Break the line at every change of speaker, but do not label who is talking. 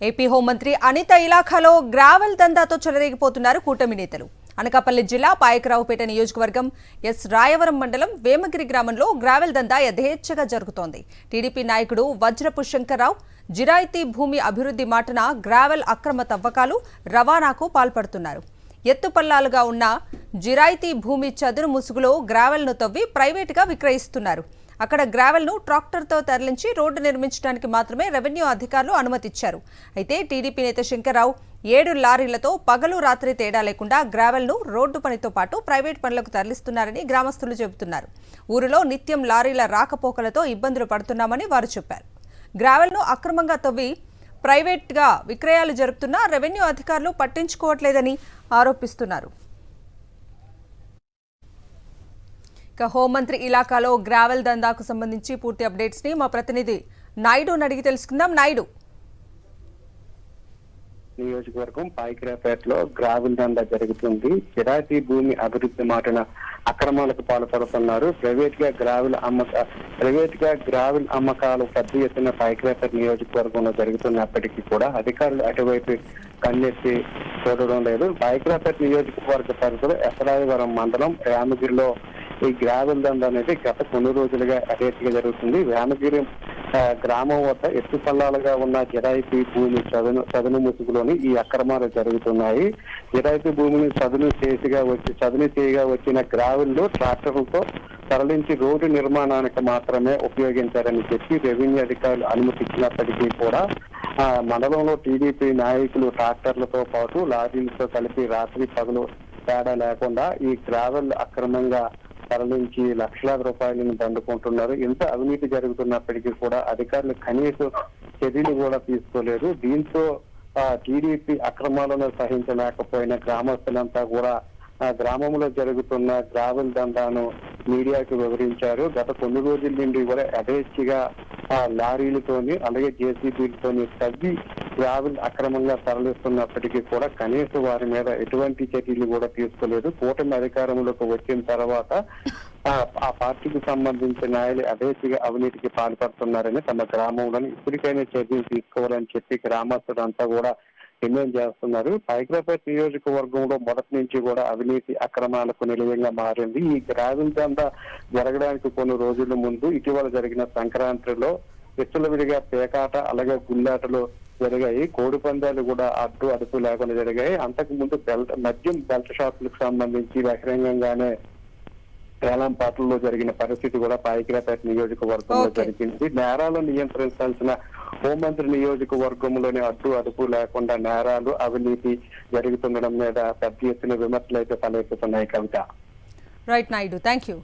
AP హోంమంత్రి Anitha ఇలాఖాలో gravel దందాతో చెలరేగిపోతున్నారు కూటమి నేతలు. అనకాపల్లి జిల్లా పాయకరావుపేట నియోజకవర్గం ఎస్ రాయవరం మండలం వేమగిరి గ్రామంలో గ్రావెల్ దందా యథేచ్ఛగా జరుగుతోంది. టీడీపీ నాయకుడు వజ్రపు శంకర్రావు జిరాయితీ భూమి అభివృద్ధి మాటన గ్రావెల్ అక్రమ తవ్వకాలు రవాణాకు పాల్పడుతున్నారు. ఎత్తుపల్లాలుగా ఉన్న జిరాయితీ భూమి చదును ముసుగులో గ్రావెల్ను తవ్వి ప్రైవేటుగా విక్రయిస్తున్నారు. అక్కడ గ్రావెల్ను ట్రాక్టర్తో తరలించి రోడ్డు నిర్మించడానికి మాత్రమే రెవెన్యూ అధికారులు అనుమతిచ్చారు. అయితే టీడీపీ నేత శంకర్రావు 7 లారీలతో పగలు రాత్రి తేడా లేకుండా గ్రావెల్ను రోడ్డు పనితో పాటు ప్రైవేట్ పనులకు తరలిస్తున్నారని గ్రామస్తులు చెబుతున్నారు. ఊరిలో నిత్యం లారీల రాకపోకలతో ఇబ్బందులు పడుతున్నామని వారు చెప్పారు. గ్రావెల్ను అక్రమంగా తవ్వి ప్రైవేట్గా విక్రయాలు జరుపుతున్నా రెవెన్యూ అధికారులు పట్టించుకోవట్లేదని ఆరోపిస్తున్నారు. ఇక హోంమంత్రి ఇలాకాలో గ్రావెల్ దందాకు సంబంధించి పూర్తి అప్డేట్స్ ని మా ప్రతినిధి నాయుడుని అడిగి తెలుసుకుందాం. నాయుడు,
నియోజకవర్గం పాయకరావుపేటలో గ్రావెల్ దందా జరుగుతుంది. జిరాయితీ భూమి అభివృద్ధి మాటన అక్రమాలకు పాల్పడుతున్నారు. ప్రైవేట్ గా గ్రావెల్ అమ్మకాలు పెద్ద ఎత్తున పాయకరావుపేట నియోజకవర్గంలో జరుగుతున్నప్పటికీ కూడా అధికారులు అటువైపు కన్నెత్తి చూడడం లేదు. పాయకరావుపేట నియోజకవర్గ పరిధిలో ఎసరాయవరం మండలం వేమగిరిలో ఈ గ్రావెల్ దందా అనేది గత కొన్ని రోజులుగా యథేచ్ఛగా జరుగుతుంది. వేమగిరి గ్రామం వద్ద ఎత్తుపల్లాలుగా ఉన్న జిరాయితీ భూమి చదును ముసుగులోని ఈ అక్రమాలు జరుగుతున్నాయి. జిరాయితీ భూమిని చదును చేయగా వచ్చిన గ్రావెల్లో ట్రాక్టర్లతో తరలించి రోడ్డు నిర్మాణానికి మాత్రమే ఉపయోగించారని చెప్పి రెవెన్యూ అధికారులు అనుమతించినప్పటికీ కూడా మండలంలో టీడీపీ నాయకులు ట్రాక్టర్లతో పాటు లారీలతో కలిపి రాత్రి పగలు తేడా లేకుండా ఈ గ్రావెల్ అక్రమంగా తరలించి లక్షలాది రూపాయలను దండుకుంటున్నారు. ఇంత అవినీతి జరుగుతున్నప్పటికీ కూడా అధికారులు కనీస చర్యలు కూడా తీసుకోలేదు. దీంతో టీడీపీ అక్రమాలను సహించలేకపోయిన గ్రామస్తులంతా కూడా గ్రామంలో జరుగుతున్న గ్రావెల్ దందాను మీడియాకు వివరించారు. గత కొన్ని రోజుల నుండి కూడా యథేచ్ఛగా లారీలతోని అలాగే జేసీబీలతోని తవ్వి గ్రావెల్ అక్రమంగా తరలిస్తున్నప్పటికీ కూడా కనీసం వారి మీద ఎటువంటి చర్యలు కూడా తీసుకోలేదు. కూటమి అధికారంలోకి వచ్చిన తర్వాత ఆ పార్టీకి సంబంధించిన నాయకులు యథేచ్ఛగా అవినీతికి పాల్పడుతున్నారని తమ గ్రామంలోని ఇప్పటికైనా చర్యలు తీసుకోవాలని చెప్పి గ్రామస్తులంతా కూడా డిమాండ్ చేస్తున్నారు. పాయకరావుపేట నియోజకవర్గంలో మొదటి నుంచి కూడా అవినీతి అక్రమాలకు నిలయంగా మారింది. ఈ గ్రావెల్ దందా జరగడానికి కొన్ని రోజుల ముందు ఇటీవల జరిగిన సంక్రాంతిలో విచ్చలవిడిగా పేకాట అలాగే గుల్లాటలు జరిగాయి. కోడి పందాలు కూడా అదుపు లేకుండా జరిగాయి. అంతకు ముందు మద్యం బెల్ట్ షాపులకు సంబంధించి బహిరంగంగానే వేలంపాటల్లో జరిగిన పరిస్థితి కూడా పాయకరావుపేట నియోజకవర్గంలో జరిగింది. నేరాలను నియంత్రించాల్సిన హోంమంత్రి నియోజకవర్గంలోనే అదుపు లేకుండా నేరాలు అవినీతి జరుగుతుండడం మీద పెద్ద ఎత్తున విమర్శలు అయితే తలెత్తుతున్నాయి. Kavitha.
Right Naidu, thank you.